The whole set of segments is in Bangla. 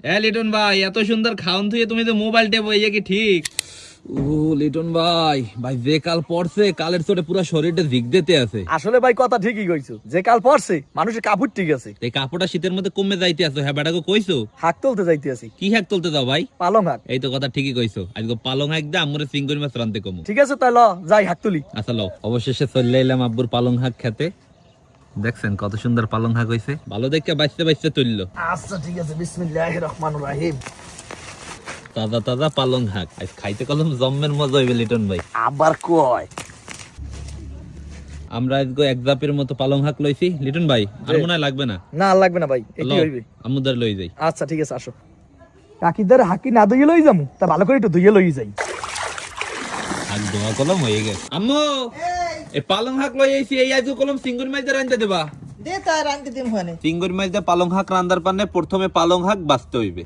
লিটন ভাই, এত সুন্দর খাওন থুয়ে তুমি তো মোবাইল টেপো, এই কি ঠিক? ও লিটন ভাই, ভাই যে কাল পড়ছে কালের চোটে পুরো শরীরটা ঝিক দিতে আছে। আসলে ভাই কথা ঠিকই কইছো, যে কাল পড়ছে মানুষের কাপড় ঠিক আছে। এই কাপড়টা শীতের মধ্যে কমে যাইতে আছে। হ্যাঁ বেটাকে কইছো? হাক তুলতে যাইতে আছি। কি হাক তুলতে যাও ভাই? পালং হাক। এই তো কথা ঠিকই কইছো। আজকে পালং হাক দে আমরে চিংড়ি মাছ রানতে কমু। ঠিক আছে তাই ল যাই হাক তুলি। আচ্ছা লও, অবশেষে চলে এলাম আব্বুর পালং শাক খেতে। দেখছেন কত সুন্দর পালং শাক হইছে, ভালো দেখে বাইতে বাইতে তুললো। আচ্ছা ঠিক আছে, বিসমিল্লাহির রহমানির রহিম। তাজা তাজা পালং শাক আজ খাইতে কলম জম্মের মজা হইবে লিটন ভাই। আবার কয় আমরা আজকে এক জাপের মতো পালং শাক লইছি লিটন ভাই, আর মনে হয় লাগবে না। না লাগবে না ভাই, এটি হইবে। আমুদার লই যাই। আচ্ছা ঠিক আছে, আসো। কাকিদার হাকি না ধুয়ে লই যামু, তা ভালো করে একটু ধুয়ে লই যাই। শাক দোয়া কলম হয়ে গেছে। আম্মু এই পালং শাক লই আইছি, এই আজকে কলম চিংড়ি মাছ দিয়ে রাঁধতে দেবা। দে তাই রাঁধতে দিম হনে। চিংড়ি মাছ দিয়ে পালং শাক রান্দার পানে প্রথমে পালং শাক বাছতে হইবে।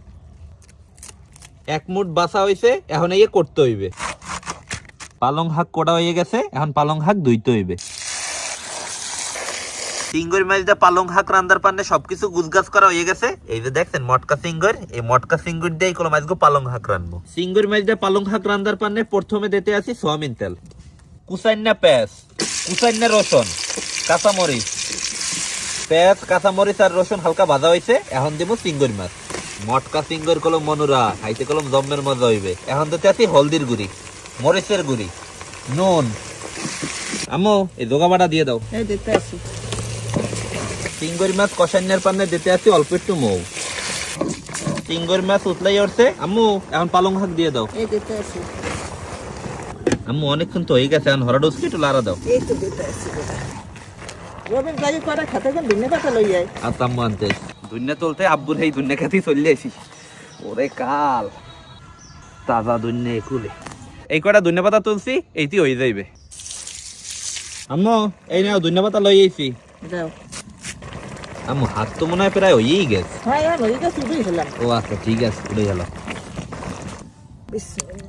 এক মুঠ বাছা হইছে, এখন এই করতে হইবে। পালং শাক কোড়া হয়ে গেছে, এখন পালং শাক ধুইতে হইবে। চিংড়ি মাছ দিয়ে পালং শাক রান্দার পানে সবকিছু গুছগাছ করা হয়ে গেছে। এই যে দেখছেন মটকা চিংড়ি, এই মটকা চিংড়ি দিয়ে কলম আজকে পালং শাক রানবো। চিংড়ি মাছ দিয়ে পালং শাক রান্দার পানে প্রথমে দিতে আছি সোয়াবিন তেল, কুচাইনা পেঁয়াজ, কুচাইনা রসুন, কাঁচামরিচ। পেঁয়াজ কাঁচামরিচ আর রসুন হালকা ভাজা হয়েছে, এখন দিব চিংড়ি মাছ। মটকা চিংড়ি কলম মনুরা খাইতে কলম জম্মের মজা হইবে। এখন দিতে আছি হলদির গুঁড়ি, মরিচের গুঁড়ি, নুন। আম্মু এই জোগা বাটা দিয়ে দাও। এই দিতে আছি। চিংড়ি মাছ কষাইনার পান্নে দিতে আছি অল্প একটু মৌ। চিংড়ি মাছ উতলাই উঠছে, আম্মু এখন পালং শাক দিয়ে দাও। এই দিতে আছি। আম্মু অনেকক্ষণ তো হয়ে গেছে, এখন হরাডোস একটু লাড়া দাও। এই তো দিতে আছি। রবিন যাই কয়টা খেতে কোন দিনে পাতা লই যায়। আর আম্মু আনতে দুনিয়া তুলতে আব্বুর এই দুনিয়া খাতেই চলে আসি। ওরে কাল তাজা দুনিয়া খুলে এই কয়টা দুনিয়া পাতা তুলছি, এইটি হয়ে যাইবে। আম্মু এই নাও দুনিয়া পাতা লই আইছি। যাও। আম্মু হাত তো মনে হয় প্রায় হয়েই গেছে। হ্যাঁ হ্যাঁ লই গেছি, দুই হলাম। ও আচ্ছা ঠিক আছে, উঠে গেল। বিসমিল্লাহ।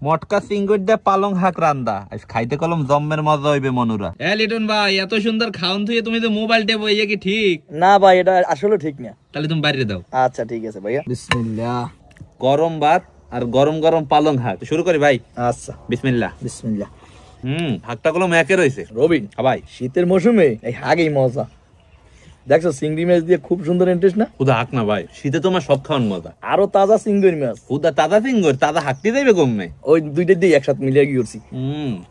মটকা চিংড়ি দিয়ে পালং শাক রান্দা আজ খাইতে কলম জম্মের মজা হইবে মনুরা। লিটন ভাই, এত সুন্দর খাওন থুয়ে তুমি তো মোবাইল টেপো, এই কি ঠিক? না ভাই, এটা আসলে ঠিক না। তাহলে তুমি বাইরে দাও। আচ্ছা ঠিক আছে ভাইয়া, বিসমিল্লাহ। গরম ভাত আর গরম গরম পালং শাক শুরু করি ভাই। আচ্ছা বিসমিল্লাহ। বিসমিল্লাহ। শাকটা কলম একে রয়েছে। রবিন ভাই শীতের মৌসুমে এই হাগেই মজা। দেখছো চিংড়ি মাছ দিয়ে খুব সুন্দর ইন্টারেস্ট না? খুদা হাক না ভাই, শীতে তোমার সব খাওয়ান মজা। আরো তাজা চিংড়ি মাছ, খুদা তাজা চিংড়ি, তাজা হাঁকতে যাইবে কমে। ওই দুইটা দিয়ে একসাথে মিলিয়ে কি করছি।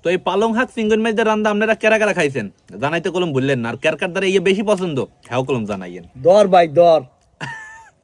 তো এই পালং শাক চিংড়ি মাছ দিয়ে রান্দা আপনারা কেরা কেরা খাইছেন জানাইতে কলম বললেন না, আর কেরকার দ্বারা ইয়ে বেশি পছন্দ হ্যাঁ কলম জানাইয়েন। দর ভাই দর।